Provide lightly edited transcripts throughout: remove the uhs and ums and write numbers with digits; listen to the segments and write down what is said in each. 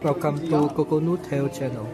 Welcome to Coconut Tail channel.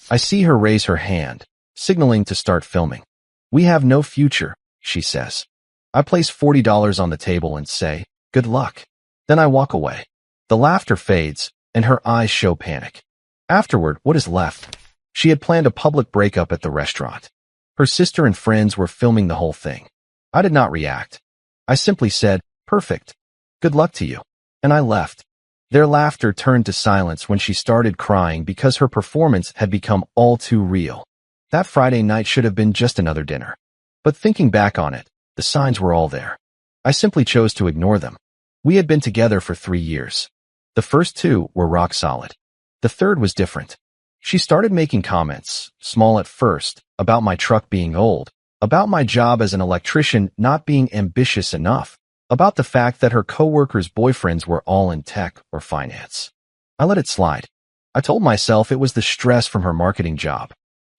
I see her raise her hand, signaling to start filming. "We have no future," she says. I place $40 on the table and say, "Good luck." Then I walk away. The laughter fades, and her eyes show panic. Afterward, what is left? She had planned a public breakup at the restaurant. Her sister and friends were filming the whole thing. I did not react. I simply said, "Perfect. Good luck to you." And I left. Their laughter turned to silence when she started crying because her performance had become all too real. That Friday night should have been just another dinner. But thinking back on it, the signs were all there. I simply chose to ignore them. We had been together for 3 years. The first 2 were rock solid. The third was different. She started making comments, small at first, about my truck being old, about my job as an electrician not being ambitious enough, about the fact that her coworkers' boyfriends were all in tech or finance. I let it slide. I told myself it was the stress from her marketing job.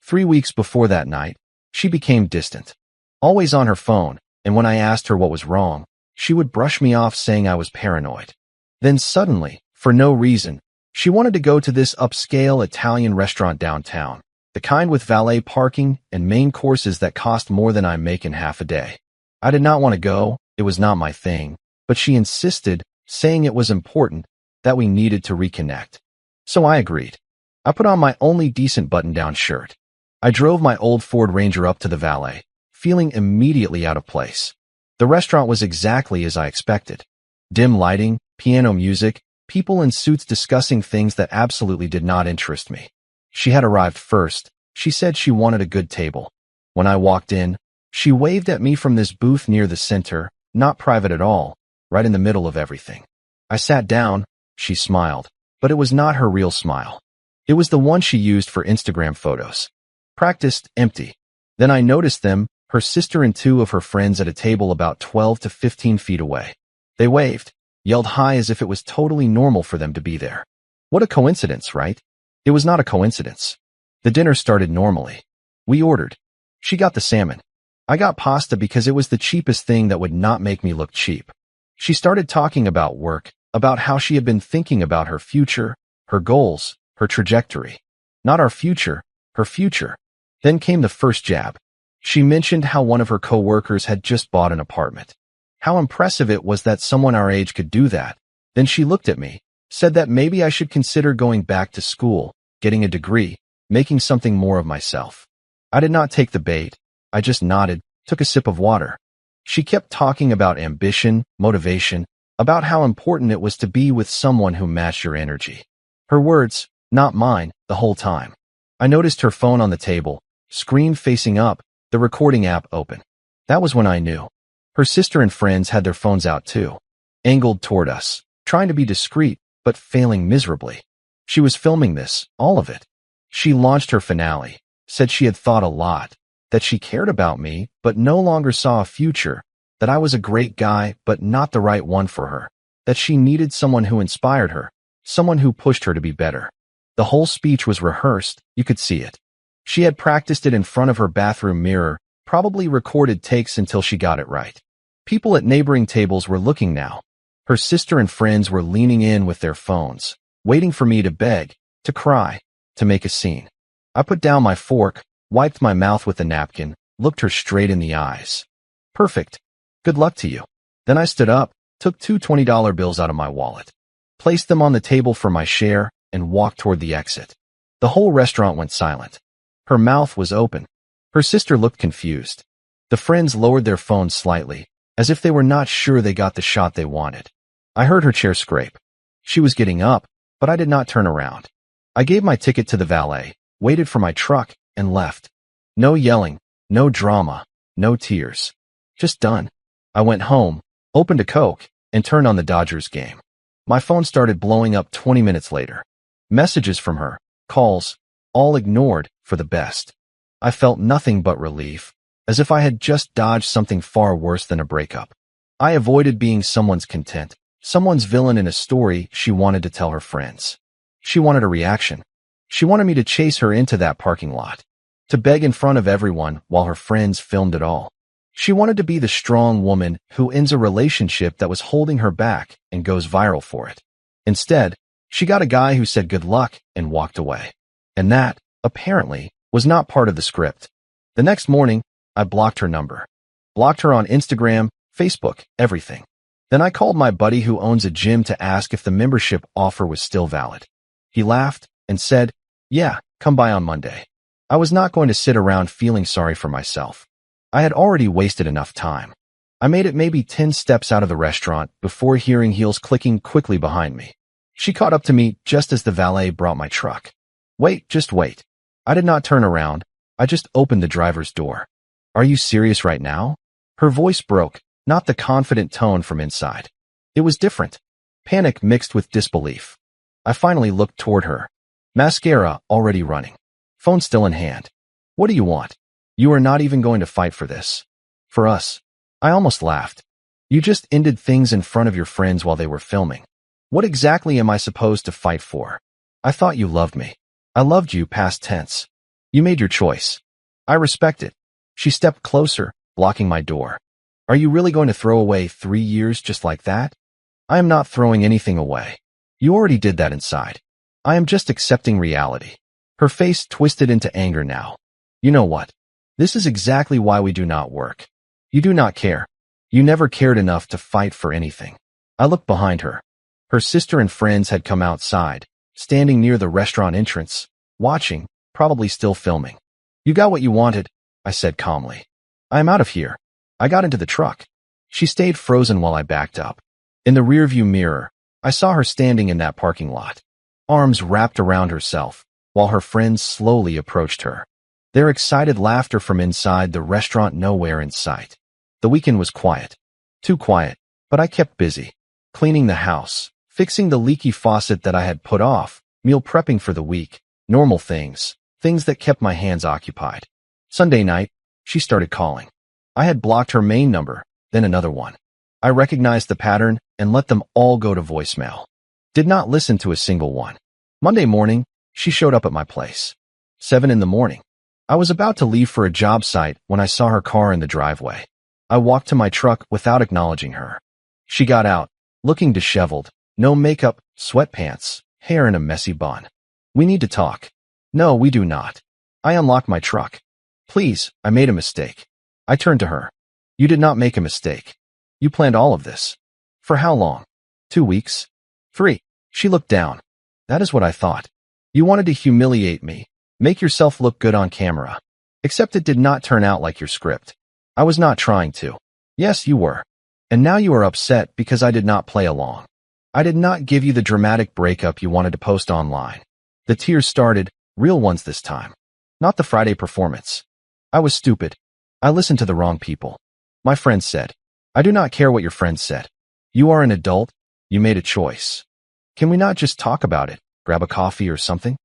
3 weeks before that night, she became distant, always on her phone, and when I asked her what was wrong, she would brush me off saying I was paranoid. Then suddenly, for no reason, she wanted to go to this upscale Italian restaurant downtown, the kind with valet parking and main courses that cost more than I make in half a day. I did not want to go. It was not my thing, but she insisted, saying it was important, that we needed to reconnect. So I agreed. I put on my only decent button-down shirt. I drove my old Ford Ranger up to the valet, feeling immediately out of place. The restaurant was exactly as I expected. Dim lighting, piano music, people in suits discussing things that absolutely did not interest me. She had arrived first. She said she wanted a good table. When I walked in, she waved at me from this booth near the center, not private at all, right in the middle of everything. I sat down. She smiled, but it was not her real smile. It was the one she used for Instagram photos. Practiced, empty. Then I noticed them, her sister and 2 of her friends at a table about 12 to 15 feet away. They waved, yelled hi as if it was totally normal for them to be there. What a coincidence, right? It was not a coincidence. The dinner started normally. We ordered. She got the salmon. I got pasta because it was the cheapest thing that would not make me look cheap. She started talking about work, about how she had been thinking about her future, her goals, her trajectory. Not our future, her future. Then came the first jab. She mentioned how one of her coworkers had just bought an apartment. How impressive it was that someone our age could do that. Then she looked at me, said that maybe I should consider going back to school, getting a degree, making something more of myself. I did not take the bait. I just nodded, took a sip of water. She kept talking about ambition, motivation, about how important it was to be with someone who matched your energy. Her words, not mine, the whole time. I noticed her phone on the table, screen facing up, the recording app open. That was when I knew. Her sister and friends had their phones out too, angled toward us, trying to be discreet, but failing miserably. She was filming this, all of it. She launched her finale, said she had thought a lot, that she cared about me but no longer saw a future, that I was a great guy but not the right one for her, that she needed someone who inspired her, someone who pushed her to be better. The whole speech was rehearsed, you could see it. She had practiced it in front of her bathroom mirror, probably recorded takes until she got it right. People at neighboring tables were looking now. Her sister and friends were leaning in with their phones, waiting for me to beg, to cry, to make a scene. I put down my fork, wiped my mouth with a napkin, looked her straight in the eyes. "Perfect. Good luck to you." Then I stood up, took 2 $20 bills out of my wallet, placed them on the table for my share, and walked toward the exit. The whole restaurant went silent. Her mouth was open. Her sister looked confused. The friends lowered their phones slightly, as if they were not sure they got the shot they wanted. I heard her chair scrape. She was getting up, but I did not turn around. I gave my ticket to the valet, waited for my truck, and left. No yelling, no drama, no tears. Just done. I went home, opened a Coke, and turned on the Dodgers game. My phone started blowing up 20 minutes later. Messages from her, calls, all ignored, for the best. I felt nothing but relief, as if I had just dodged something far worse than a breakup. I avoided being someone's content, someone's villain in a story she wanted to tell her friends. She wanted a reaction. She wanted me to chase her into that parking lot, to beg in front of everyone while her friends filmed it all. She wanted to be the strong woman who ends a relationship that was holding her back and goes viral for it. Instead, she got a guy who said good luck and walked away. And that, apparently, was not part of the script. The next morning, I blocked her number. Blocked her on Instagram, Facebook, everything. Then I called my buddy who owns a gym to ask if the membership offer was still valid. He laughed and said, "Yeah, come by on Monday." I was not going to sit around feeling sorry for myself. I had already wasted enough time. I made it maybe 10 steps out of the restaurant before hearing heels clicking quickly behind me. She caught up to me just as the valet brought my truck. "Wait, just wait." I did not turn around. I just opened the driver's door. "Are you serious right now?" Her voice broke, not the confident tone from inside. It was different. Panic mixed with disbelief. I finally looked toward her. Mascara already running. Phone still in hand. "What do you want? You are not even going to fight for this." "For us." I almost laughed. "You just ended things in front of your friends while they were filming. What exactly am I supposed to fight for? I thought you loved me." "I loved you, past tense. You made your choice. I respect it." She stepped closer, blocking my door. "Are you really going to throw away 3 years just like that?" "I am not throwing anything away. You already did that inside. I am just accepting reality." Her face twisted into anger now. "You know what? This is exactly why we do not work. You do not care. You never cared enough to fight for anything." I looked behind her. Her sister and friends had come outside, standing near the restaurant entrance, watching, probably still filming. "You got what you wanted," I said calmly. "I am out of here." I got into the truck. She stayed frozen while I backed up. In the rearview mirror, I saw her standing in that parking lot, arms wrapped around herself, while her friends slowly approached her. Their excited laughter from inside the restaurant nowhere in sight. The weekend was quiet. Too quiet, but I kept busy. Cleaning the house, fixing the leaky faucet that I had put off, meal prepping for the week, normal things, things that kept my hands occupied. Sunday night, she started calling. I had blocked her main number, then another one. I recognized the pattern and let them all go to voicemail. Did not listen to a single one. Monday morning, she showed up at my place. 7 in the morning. I was about to leave for a job site when I saw her car in the driveway. I walked to my truck without acknowledging her. She got out, looking disheveled, no makeup, sweatpants, hair in a messy bun. "We need to talk." "No, we do not." I unlocked my truck. "Please, I made a mistake." I turned to her. "You did not make a mistake. You planned all of this." "For how long?" 2 weeks. 3. She looked down. "That is what I thought. You wanted to humiliate me, make yourself look good on camera. Except it did not turn out like your script." "I was not trying to." "Yes, you were. And now you are upset because I did not play along. I did not give you the dramatic breakup you wanted to post online." The tears started, real ones this time. Not the Friday performance. I was stupid. I listened to the wrong people. My friends said. "I do not care what your friends said. You are an adult. You made a choice. Can we not just talk about it, grab a coffee or something?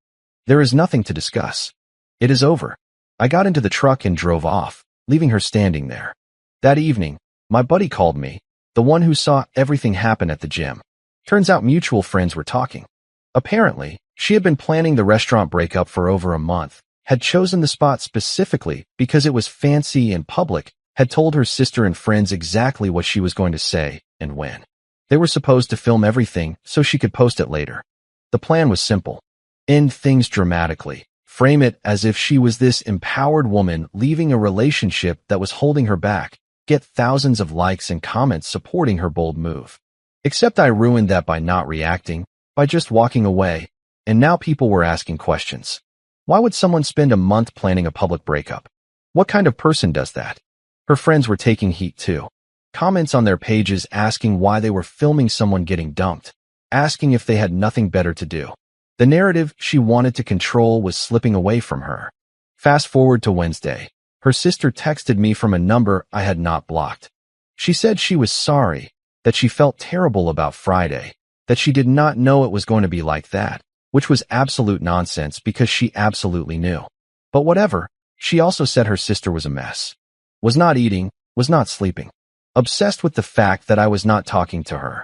There is nothing to discuss. It is over." I got into the truck and drove off, leaving her standing there. That evening, my buddy called me, the one who saw everything happen at the gym. Turns out mutual friends were talking. Apparently, she had been planning the restaurant breakup for over a month, had chosen the spot specifically because it was fancy and public, had told her sister and friends exactly what she was going to say and when. They were supposed to film everything so she could post it later. The plan was simple. End things dramatically. Frame it as if she was this empowered woman leaving a relationship that was holding her back. Get thousands of likes and comments supporting her bold move. Except I ruined that by not reacting, by just walking away, and now people were asking questions. Why would someone spend a month planning a public breakup? What kind of person does that? Her friends were taking heat too. Comments on their pages asking why they were filming someone getting dumped, asking if they had nothing better to do. The narrative she wanted to control was slipping away from her. Fast forward to Wednesday. Her sister texted me from a number I had not blocked. She said she was sorry, that she felt terrible about Friday, that she did not know it was going to be like that, which was absolute nonsense because she absolutely knew. But whatever, she also said her sister was a mess. Was not eating, was not sleeping. Obsessed with the fact that I was not talking to her.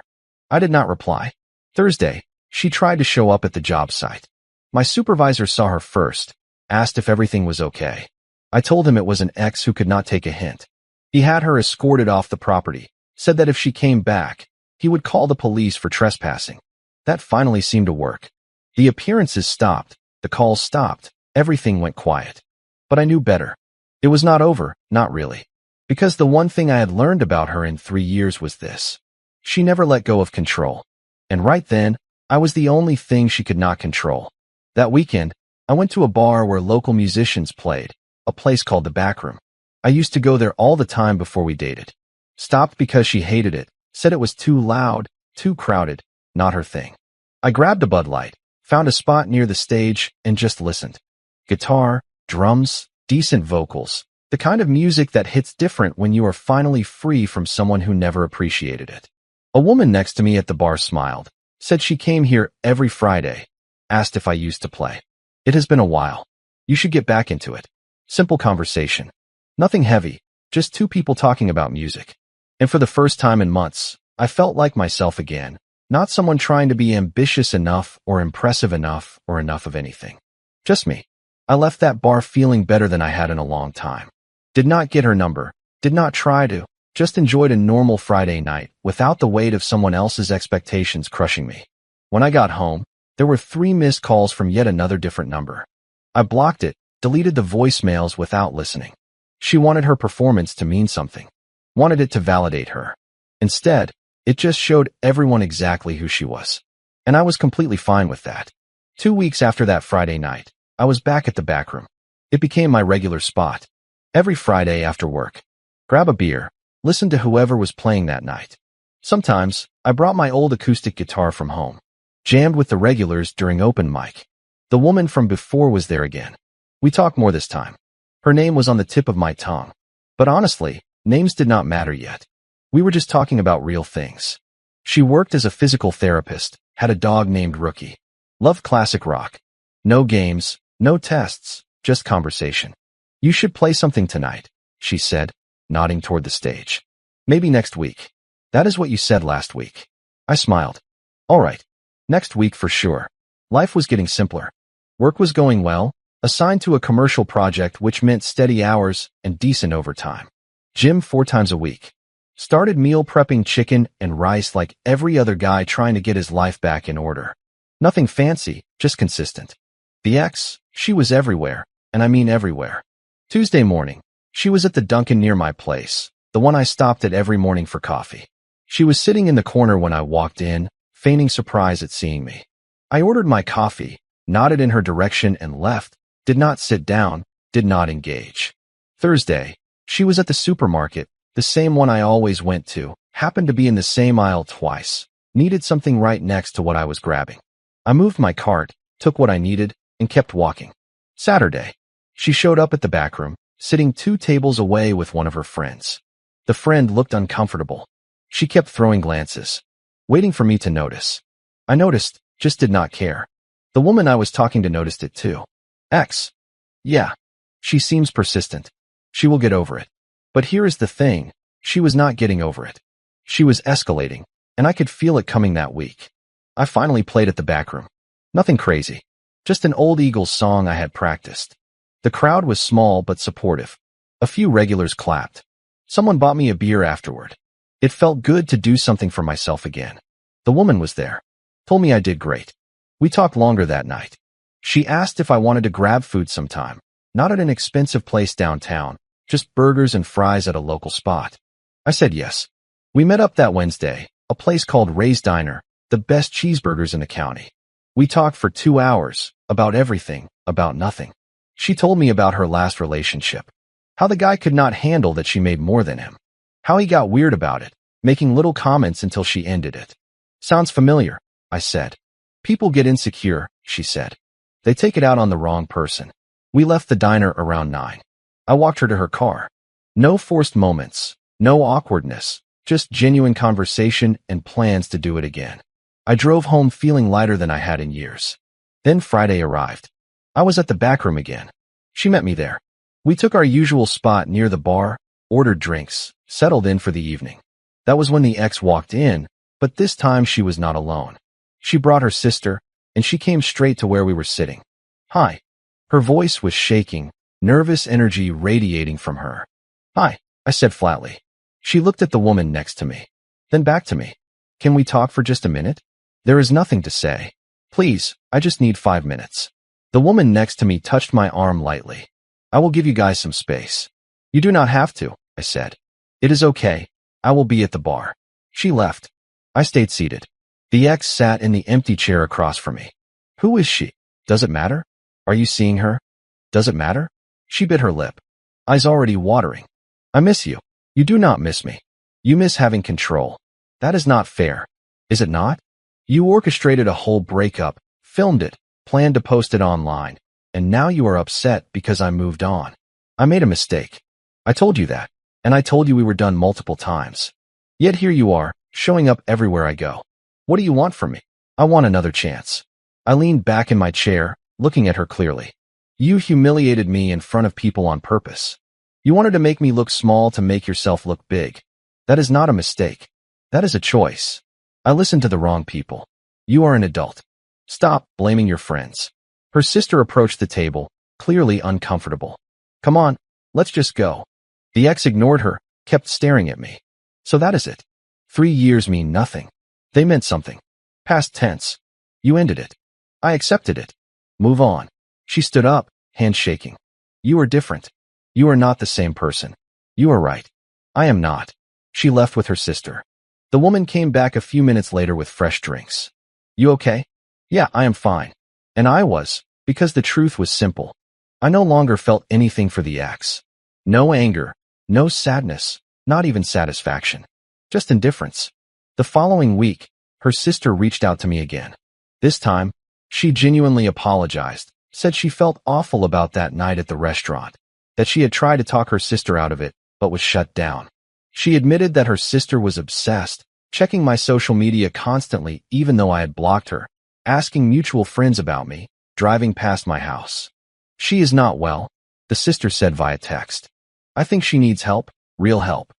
I did not reply. Thursday, she tried to show up at the job site. My supervisor saw her first, asked if everything was okay. I told him it was an ex who could not take a hint. He had her escorted off the property, said that if she came back, he would call the police for trespassing. That finally seemed to work. The appearances stopped, the calls stopped, everything went quiet. But I knew better. It was not over, not really. Because the one thing I had learned about her in 3 years was this. She never let go of control. And right then, I was the only thing she could not control. That weekend, I went to a bar where local musicians played, a place called the Backroom. I used to go there all the time before we dated. Stopped because she hated it, said it was too loud, too crowded, not her thing. I grabbed a Bud Light, found a spot near the stage, and just listened. Guitar, drums, decent vocals, the kind of music that hits different when you are finally free from someone who never appreciated it. A woman next to me at the bar smiled, said she came here every Friday, asked if I used to play. It has been a while. You should get back into it. Simple conversation. Nothing heavy, just two people talking about music. And for the first time in months, I felt like myself again, not someone trying to be ambitious enough or impressive enough or enough of anything. Just me. I left that bar feeling better than I had in a long time. Did not get her number, did not try to, just enjoyed a normal Friday night without the weight of someone else's expectations crushing me. When I got home, there were 3 missed calls from yet another different number. I blocked it, deleted the voicemails without listening. She wanted her performance to mean something, wanted it to validate her. Instead, it just showed everyone exactly who she was. And I was completely fine with that. 2 weeks after that Friday night, I was back at the Backroom. It became my regular spot. Every Friday after work, grab a beer, listen to whoever was playing that night. Sometimes, I brought my old acoustic guitar from home, jammed with the regulars during open mic. The woman from before was there again. We talked more this time. Her name was on the tip of my tongue. But honestly, names did not matter yet. We were just talking about real things. She worked as a physical therapist, had a dog named Rookie. Loved classic rock. No games, no tests, just conversation. You should play something tonight, she said, nodding toward the stage. Maybe next week. That is what you said last week. I smiled. All right. Next week for sure. Life was getting simpler. Work was going well, assigned to a commercial project which meant steady hours and decent overtime. Gym 4 times a week. Started meal prepping chicken and rice like every other guy trying to get his life back in order. Nothing fancy, just consistent. The ex, she was everywhere, and I mean everywhere. Tuesday morning, she was at the Dunkin' near my place, the one I stopped at every morning for coffee. She was sitting in the corner when I walked in, feigning surprise at seeing me. I ordered my coffee, nodded in her direction and left, did not sit down, did not engage. Thursday, she was at the supermarket, the same one I always went to, happened to be in the same aisle twice, needed something right next to what I was grabbing. I moved my cart, took what I needed, and kept walking. Saturday, she showed up at the Backroom, sitting 2 tables away with one of her friends. The friend looked uncomfortable. She kept throwing glances, waiting for me to notice. I noticed, just did not care. The woman I was talking to noticed it too. Ex. Yeah. She seems persistent. She will get over it. But here is the thing, she was not getting over it. She was escalating, and I could feel it coming that week. I finally played at the Backroom. Nothing crazy. Just an old Eagles song I had practiced. The crowd was small but supportive. A few regulars clapped. Someone bought me a beer afterward. It felt good to do something for myself again. The woman was there. Told me I did great. We talked longer that night. She asked if I wanted to grab food sometime. Not at an expensive place downtown, just burgers and fries at a local spot. I said yes. We met up that Wednesday, a place called Ray's Diner, the best cheeseburgers in the county. We talked for 2 hours, about everything, about nothing. She told me about her last relationship. How the guy could not handle that she made more than him. How he got weird about it, making little comments until she ended it. Sounds familiar, I said. People get insecure, she said. They take it out on the wrong person. We left the diner around 9. I walked her to her car. No forced moments, no awkwardness, just genuine conversation and plans to do it again. I drove home feeling lighter than I had in years. Then Friday arrived. I was at the Backroom again. She met me there. We took our usual spot near the bar, ordered drinks, settled in for the evening. That was when the ex walked in, but this time she was not alone. She brought her sister, and she came straight to where we were sitting. Hi. Her voice was shaking, nervous energy radiating from her. Hi, I said flatly. She looked at the woman next to me, then back to me. Can we talk for just a minute? There is nothing to say. Please, I just need 5 minutes. The woman next to me touched my arm lightly. I will give you guys some space. You do not have to, I said. It is okay. I will be at the bar. She left. I stayed seated. The ex sat in the empty chair across from me. Who is she? Does it matter? Are you seeing her? Does it matter? She bit her lip. Eyes already watering. I miss you. You do not miss me. You miss having control. That is not fair. Is it not? You orchestrated a whole breakup, filmed it, planned to post it online, and now you are upset because I moved on. I made a mistake. I told you that, and I told you we were done multiple times. Yet here you are, showing up everywhere I go. What do you want from me? I want another chance. I leaned back in my chair, looking at her clearly. You humiliated me in front of people on purpose. You wanted to make me look small to make yourself look big. That is not a mistake. That is a choice. I listened to the wrong people. You are an adult. Stop blaming your friends. Her sister approached the table, clearly uncomfortable. Come on, let's just go. The ex ignored her, kept staring at me. So that is it. 3 years mean nothing. They meant something. Past tense. You ended it. I accepted it. Move on. She stood up, hand shaking. You are different. You are not the same person. You are right. I am not. She left with her sister. The woman came back a few minutes later with fresh drinks. You okay? Yeah, I am fine. And I was, because the truth was simple. I no longer felt anything for the ex. No anger, no sadness, not even satisfaction. Just indifference. The following week, her sister reached out to me again. This time, she genuinely apologized, said she felt awful about that night at the restaurant, that she had tried to talk her sister out of it, but was shut down. She admitted that her sister was obsessed, checking my social media constantly even though I had blocked her, asking mutual friends about me, driving past my house. She is not well, the sister said via text. I think she needs help, real help.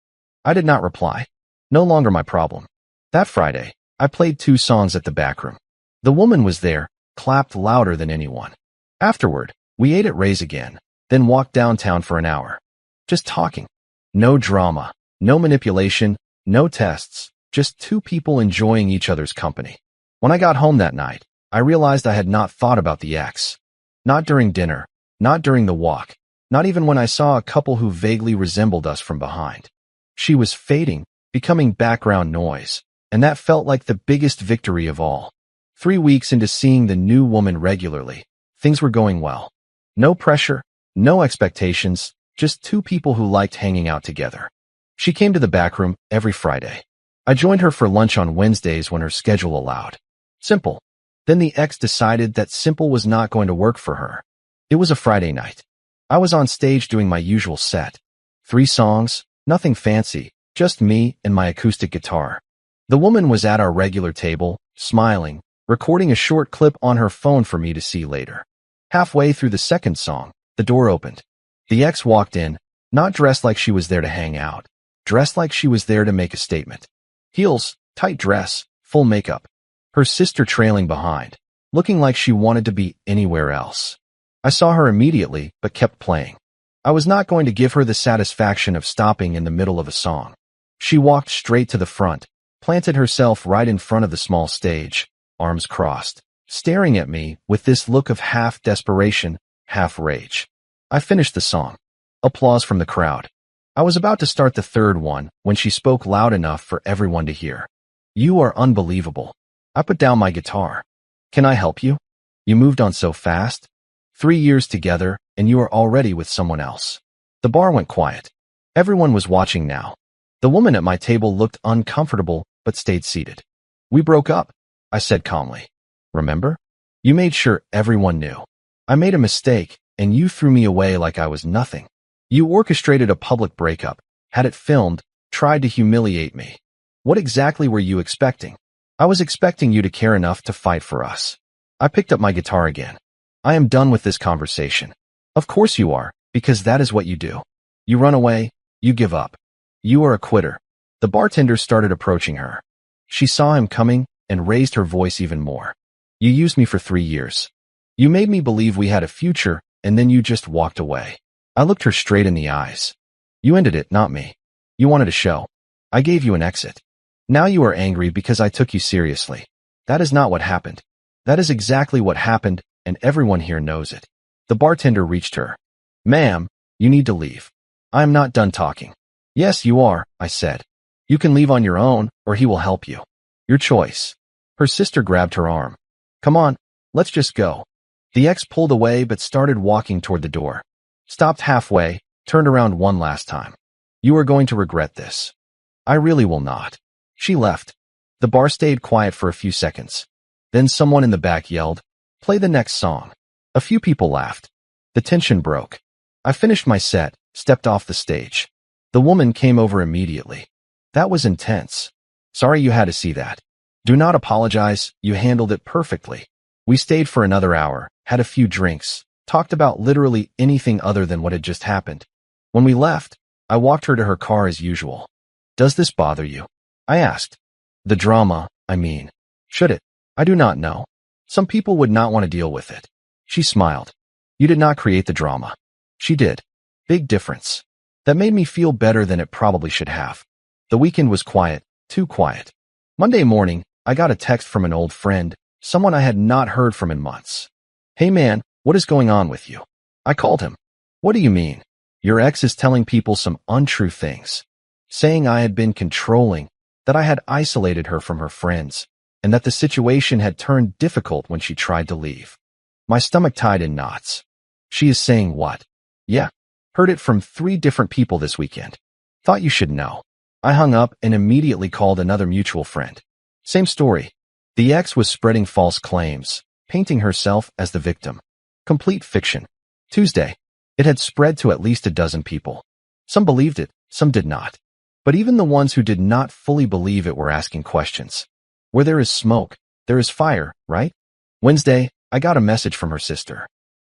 I did not reply. No longer my problem. That Friday, I played 2 songs at the backroom. The woman was there, clapped louder than anyone. Afterward, we ate at Ray's again, then walked downtown for an hour. Just talking. No drama, no manipulation, no tests, just 2 people enjoying each other's company. When I got home that night, I realized I had not thought about the ex. Not during dinner, not during the walk, not even when I saw a couple who vaguely resembled us from behind. She was fading, becoming background noise, and that felt like the biggest victory of all. 3 weeks into seeing the new woman regularly, things were going well. No pressure, no expectations, just 2 people who liked hanging out together. She came to the backroom every Friday. I joined her for lunch on Wednesdays when her schedule allowed. Simple. Then the ex decided that simple was not going to work for her. It was a Friday night. I was on stage doing my usual set. 3 songs, nothing fancy, just me and my acoustic guitar. The woman was at our regular table, smiling, recording a short clip on her phone for me to see later. Halfway through the second song, the door opened. The ex walked in, not dressed like she was there to hang out, dressed like she was there to make a statement. Heels, tight dress, full makeup. Her sister trailing behind, looking like she wanted to be anywhere else. I saw her immediately, but kept playing. I was not going to give her the satisfaction of stopping in the middle of a song. She walked straight to the front, planted herself right in front of the small stage, arms crossed, staring at me with this look of half desperation, half rage. I finished the song. Applause from the crowd. I was about to start the third one when she spoke loud enough for everyone to hear. You are unbelievable. I put down my guitar. Can I help you? You moved on so fast. 3 years together, and you are already with someone else. The bar went quiet. Everyone was watching now. The woman at my table looked uncomfortable, but stayed seated. We broke up, I said calmly. Remember? You made sure everyone knew. I made a mistake, and you threw me away like I was nothing. You orchestrated a public breakup, had it filmed, tried to humiliate me. What exactly were you expecting? I was expecting you to care enough to fight for us. I picked up my guitar again. I am done with this conversation. Of course you are, because that is what you do. You run away, you give up. You are a quitter. The bartender started approaching her. She saw him coming and raised her voice even more. You used me for 3 years. You made me believe we had a future, and then you just walked away. I looked her straight in the eyes. You ended it, not me. You wanted a show. I gave you an exit. Now you are angry because I took you seriously. That is not what happened. That is exactly what happened, and everyone here knows it. The bartender reached her. Ma'am, you need to leave. I am not done talking. Yes, you are, I said. You can leave on your own, or he will help you. Your choice. Her sister grabbed her arm. Come on, let's just go. The ex pulled away but started walking toward the door. Stopped halfway, turned around one last time. You are going to regret this. I really will not. She left. The bar stayed quiet for a few seconds. Then someone in the back yelled, play the next song. A few people laughed. The tension broke. I finished my set, stepped off the stage. The woman came over immediately. That was intense. Sorry you had to see that. Do not apologize, you handled it perfectly. We stayed for another hour, had a few drinks, talked about literally anything other than what had just happened. When we left, I walked her to her car as usual. Does this bother you? I asked. The drama, I mean. Should it? I do not know. Some people would not want to deal with it. She smiled. You did not create the drama. She did. Big difference. That made me feel better than it probably should have. The weekend was quiet, too quiet. Monday morning, I got a text from an old friend, someone I had not heard from in months. Hey man, what is going on with you? I called him. What do you mean? Your ex is telling people some untrue things. Saying I had been controlling, that I had isolated her from her friends, and that the situation had turned difficult when she tried to leave. My stomach tied in knots. She is saying what? Yeah. Heard it from 3 different people this weekend. Thought you should know. I hung up and immediately called another mutual friend. Same story. The ex was spreading false claims, painting herself as the victim. Complete fiction. Tuesday. It had spread to at least a dozen people. Some believed it, some did not. But even the ones who did not fully believe it were asking questions. Where there is smoke, there is fire, right? Wednesday, I got a message from her sister.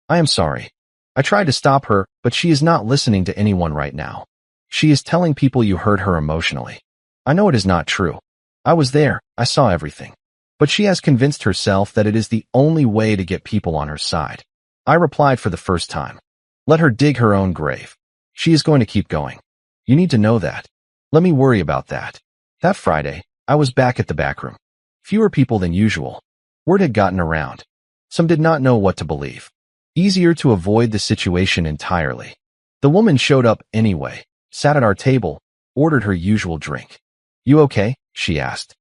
I am sorry. I tried to stop her, but she is not listening to anyone right now. She is telling people you hurt her emotionally. I know it is not true. I was there, I saw everything. But she has convinced herself that it is the only way to get people on her side. I replied for the first time. Let her dig her own grave. She is going to keep going. You need to know that. Let me worry about that. That Friday, I was back at the back room. Fewer people than usual. Word had gotten around. Some did not know what to believe. Easier to avoid the situation entirely. The woman showed up anyway, sat at our table, ordered her usual drink. You okay? She asked.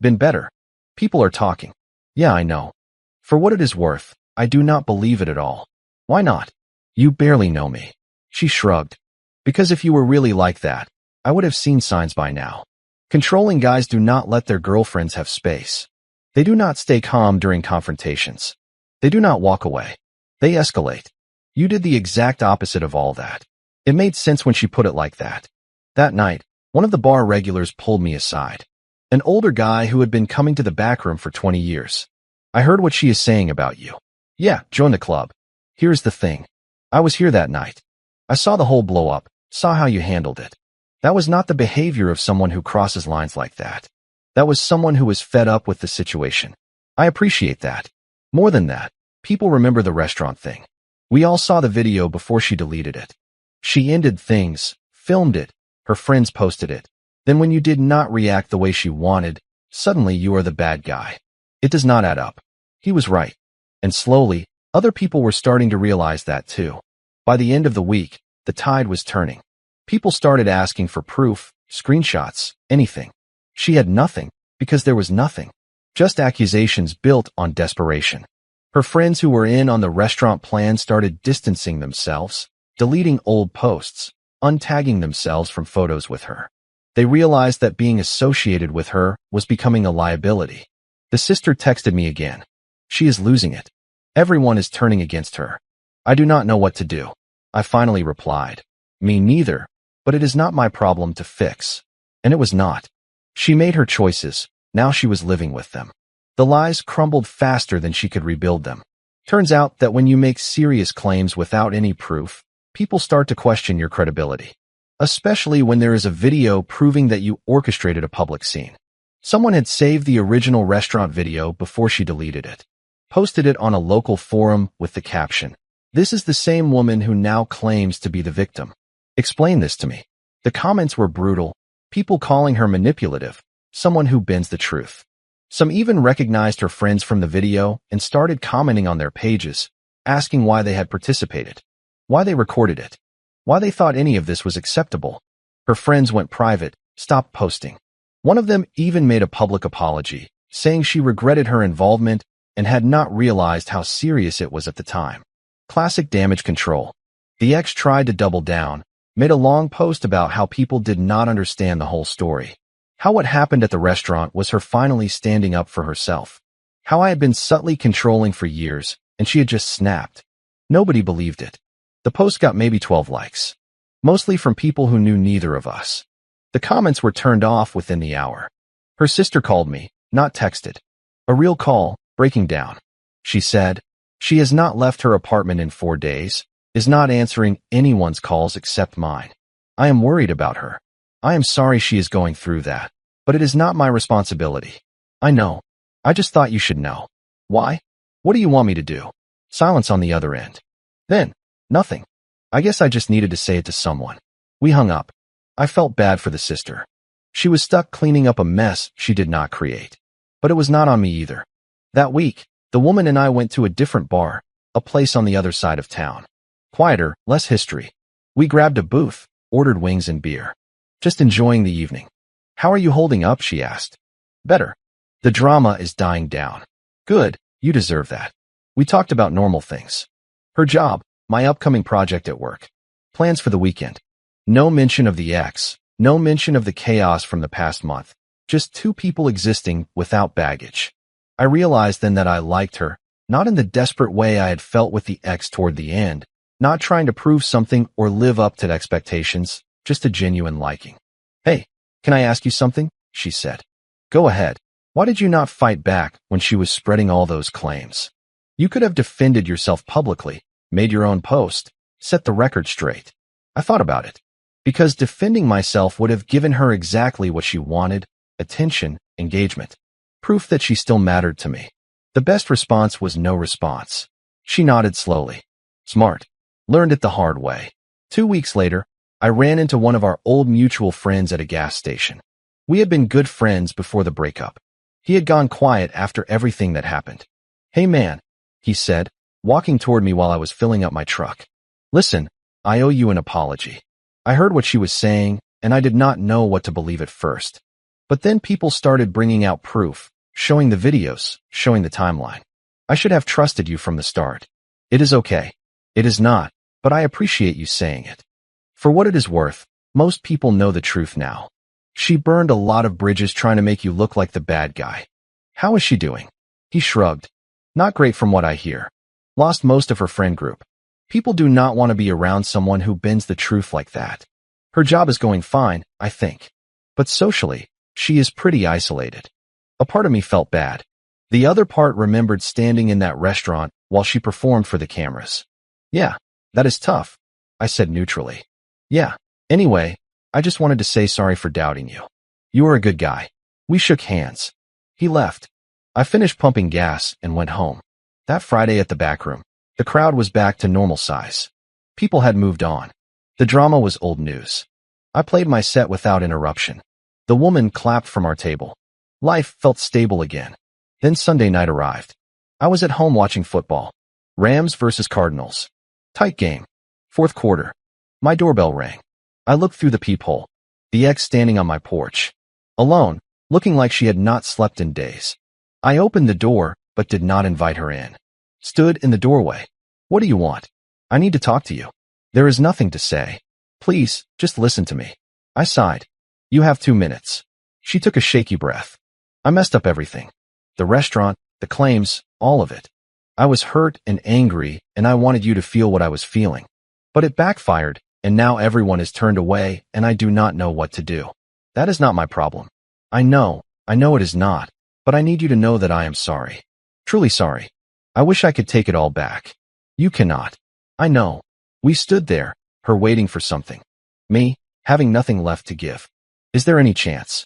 Been better. People are talking. Yeah, I know. For what it is worth, I do not believe it at all. Why not? You barely know me. She shrugged. Because if you were really like that, I would have seen signs by now. Controlling guys do not let their girlfriends have space. They do not stay calm during confrontations. They do not walk away. They escalate. You did the exact opposite of all that. It made sense when she put it like that. That night, one of the bar regulars pulled me aside. An older guy who had been coming to the back room for 20 years. I heard what she is saying about you. Yeah, join the club. Here's the thing. I was here that night. I saw the whole blow up, saw how you handled it. That was not the behavior of someone who crosses lines like that. That was someone who was fed up with the situation. I appreciate that. More than that, people remember the restaurant thing. We all saw the video before she deleted it. She ended things, filmed it, her friends posted it. Then when you did not react the way she wanted, suddenly you are the bad guy. It does not add up. He was right. And slowly, other people were starting to realize that too. By the end of the week, the tide was turning. People started asking for proof, screenshots, anything. She had nothing, because there was nothing. Just accusations built on desperation. Her friends who were in on the restaurant plan started distancing themselves, deleting old posts, untagging themselves from photos with her. They realized that being associated with her was becoming a liability. The sister texted me again. She is losing it. Everyone is turning against her. I do not know what to do. I finally replied. Me neither, but it is not my problem to fix. And it was not. She made her choices. Now she was living with them. The lies crumbled faster than she could rebuild them. Turns out that when you make serious claims without any proof, people start to question your credibility. Especially when there is a video proving that you orchestrated a public scene. Someone had saved the original restaurant video before she deleted it. Posted it on a local forum with the caption, "This is the same woman who now claims to be the victim. Explain this to me." The comments were brutal, people calling her manipulative, someone who bends the truth. Some even recognized her friends from the video and started commenting on their pages, asking why they had participated, why they recorded it, why they thought any of this was acceptable. Her friends went private, stopped posting. One of them even made a public apology, saying she regretted her involvement and had not realized how serious it was at the time. Classic damage control. The ex tried to double down, made a long post about how people did not understand the whole story. How what happened at the restaurant was her finally standing up for herself. How I had been subtly controlling for years, and she had just snapped. Nobody believed it. The post got maybe 12 likes. Mostly from people who knew neither of us. The comments were turned off within the hour. Her sister called me, not texted. A real call, breaking down. She said, she has not left her apartment in 4 days, is not answering anyone's calls except mine. I am worried about her. I am sorry she is going through that, but it is not my responsibility. I know. I just thought you should know. Why? What do you want me to do? Silence on the other end. Then, nothing. I guess I just needed to say it to someone. We hung up. I felt bad for the sister. She was stuck cleaning up a mess she did not create. But it was not on me either. That week, the woman and I went to a different bar, a place on the other side of town. Quieter, less history. We grabbed a booth, ordered wings and beer. Just enjoying the evening. How are you holding up? She asked. Better. The drama is dying down. Good, you deserve that. We talked about normal things. Her job, my upcoming project at work. Plans for the weekend. No mention of the ex, no mention of the chaos from the past month. Just two people existing without baggage. I realized then that I liked her, not in the desperate way I had felt with the ex toward the end, not trying to prove something or live up to expectations, just a genuine liking. Hey, can I ask you something? She said. Go ahead. Why did you not fight back when she was spreading all those claims? You could have defended yourself publicly, made your own post, set the record straight. I thought about it. Because defending myself would have given her exactly what she wanted, attention, engagement. Proof that she still mattered to me. The best response was no response. She nodded slowly. Smart. Learned it the hard way. 2 weeks later, I ran into one of our old mutual friends at a gas station. We had been good friends before the breakup. He had gone quiet after everything that happened. Hey man, he said, walking toward me while I was filling up my truck. Listen, I owe you an apology. I heard what she was saying, and I did not know what to believe at first. But then people started bringing out proof, showing the videos, showing the timeline. I should have trusted you from the start. It is okay. It is not, but I appreciate you saying it. For what it is worth, most people know the truth now. She burned a lot of bridges trying to make you look like the bad guy. How is she doing? He shrugged. Not great from what I hear. Lost most of her friend group. People do not want to be around someone who bends the truth like that. Her job is going fine, I think. But socially, she is pretty isolated. A part of me felt bad. The other part remembered standing in that restaurant while she performed for the cameras. Yeah, that is tough, I said neutrally. Yeah, anyway, I just wanted to say sorry for doubting you. You are a good guy. We shook hands. He left. I finished pumping gas and went home. That Friday at the back room, the crowd was back to normal size. People had moved on. The drama was old news. I played my set without interruption. The woman clapped from our table. Life felt stable again. Then Sunday night arrived. I was at home watching football. Rams versus Cardinals. Tight game. Fourth quarter. My doorbell rang. I looked through the peephole. The ex standing on my porch. Alone, looking like she had not slept in days. I opened the door, but did not invite her in. Stood in the doorway. What do you want? I need to talk to you. There is nothing to say. Please, just listen to me. I sighed. You have 2 minutes. She took a shaky breath. I messed up everything. The restaurant, the claims, all of it. I was hurt and angry, and I wanted you to feel what I was feeling. But it backfired, and now everyone is turned away, and I do not know what to do. That is not my problem. I know it is not, but I need you to know that I am sorry. Truly sorry. I wish I could take it all back. You cannot. I know. We stood there, her waiting for something. Me, having nothing left to give. Is there any chance?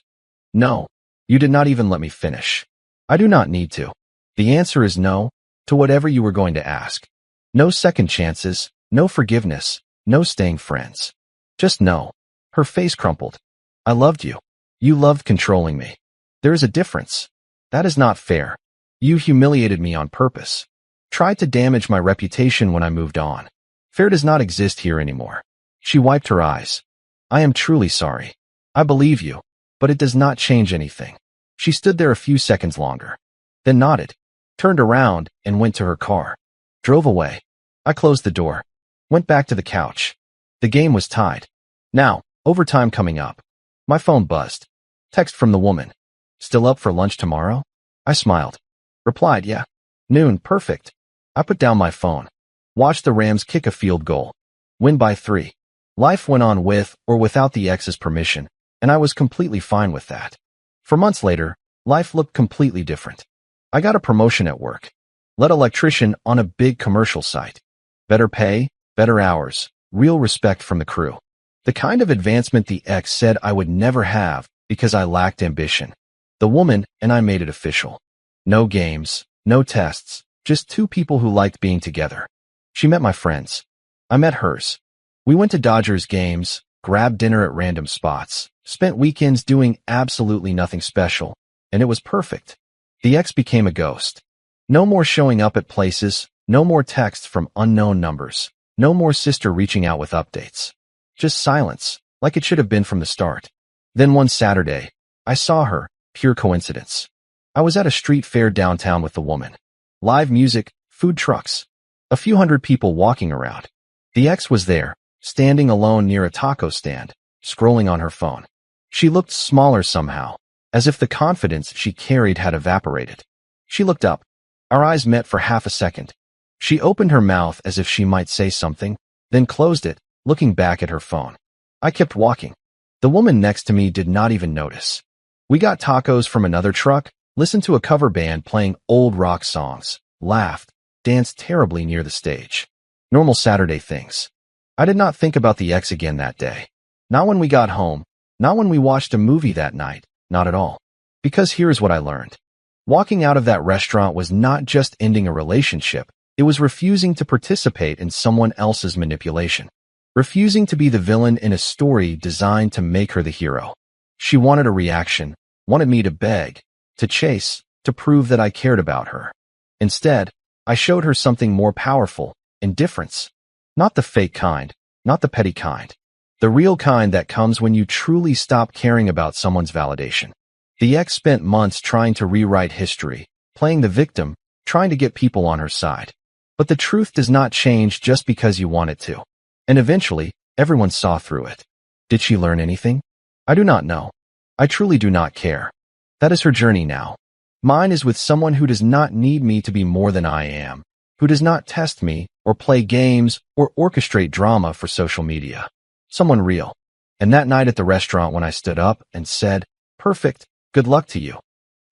No. You did not even let me finish. I do not need to. The answer is no, to whatever you were going to ask. No second chances, no forgiveness, no staying friends. Just no. Her face crumpled. I loved you. You loved controlling me. There is a difference. That is not fair. You humiliated me on purpose. Tried to damage my reputation when I moved on. Fair does not exist here anymore. She wiped her eyes. I am truly sorry. I believe you, but it does not change anything. She stood there a few seconds longer, then nodded, turned around, and went to her car. Drove away. I closed the door, went back to the couch. The game was tied. Now, overtime coming up. My phone buzzed. Text from the woman. Still up for lunch tomorrow? I smiled. Replied, yeah. Noon, perfect. I put down my phone. Watched the Rams kick a field goal. Win by 3. Life went on with or without the ex's permission, and I was completely fine with that. For months later, life looked completely different. I got a promotion at work. Led electrician on a big commercial site. Better pay, better hours, real respect from the crew. The kind of advancement the ex said I would never have because I lacked ambition. The woman and I made it official. No games, no tests, just two people who liked being together. She met my friends. I met hers. We went to Dodgers games, grabbed dinner at random spots, spent weekends doing absolutely nothing special, and it was perfect. The ex became a ghost. No more showing up at places, no more texts from unknown numbers, no more sister reaching out with updates. Just silence, like it should have been from the start. Then one Saturday, I saw her, pure coincidence. I was at a street fair downtown with the woman. Live music, food trucks, a few hundred people walking around. The ex was there, standing alone near a taco stand, scrolling on her phone. She looked smaller somehow, as if the confidence she carried had evaporated. She looked up. Our eyes met for half a second. She opened her mouth as if she might say something, then closed it, looking back at her phone. I kept walking. The woman next to me did not even notice. We got tacos from another truck, listened to a cover band playing old rock songs, laughed, danced terribly near the stage. Normal Saturday things. I did not think about the ex again that day. Not when we got home, not when we watched a movie that night, not at all. Because here's what I learned. Walking out of that restaurant was not just ending a relationship, it was refusing to participate in someone else's manipulation. Refusing to be the villain in a story designed to make her the hero. She wanted a reaction, wanted me to beg, to chase, to prove that I cared about her. Instead, I showed her something more powerful, indifference. Not the fake kind, not the petty kind. The real kind that comes when you truly stop caring about someone's validation. The ex spent months trying to rewrite history, playing the victim, trying to get people on her side. But the truth does not change just because you want it to. And eventually, everyone saw through it. Did she learn anything? I do not know. I truly do not care. That is her journey now. Mine is with someone who does not need me to be more than I am, who does not test me, or play games, or orchestrate drama for social media. Someone real. And that night at the restaurant when I stood up and said, "Perfect, good luck to you,"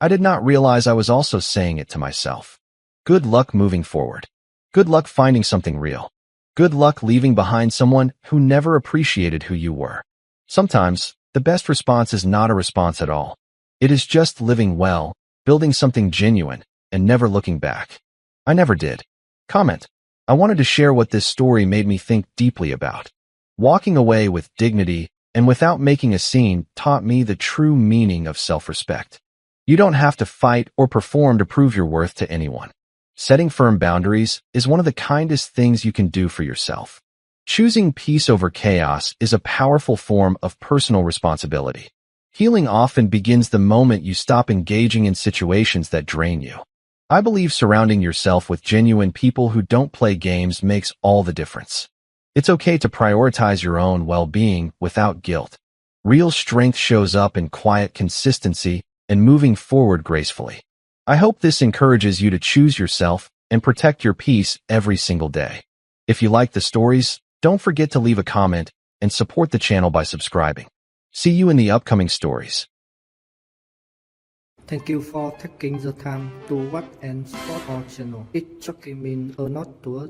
I did not realize I was also saying it to myself. Good luck moving forward. Good luck finding something real. Good luck leaving behind someone who never appreciated who you were. Sometimes, the best response is not a response at all. It is just living well, building something genuine, and never looking back. I never did. Comment. I wanted to share what this story made me think deeply about. Walking away with dignity and without making a scene taught me the true meaning of self-respect. You don't have to fight or perform to prove your worth to anyone. Setting firm boundaries is one of the kindest things you can do for yourself. Choosing peace over chaos is a powerful form of personal responsibility. Healing often begins the moment you stop engaging in situations that drain you. I believe surrounding yourself with genuine people who don't play games makes all the difference. It's okay to prioritize your own well-being without guilt. Real strength shows up in quiet consistency and moving forward gracefully. I hope this encourages you to choose yourself and protect your peace every single day. If you like the stories, don't forget to leave a comment and support the channel by subscribing. See you in the upcoming stories. Thank you for taking the time to watch and support our channel. It shocking means a lot to us.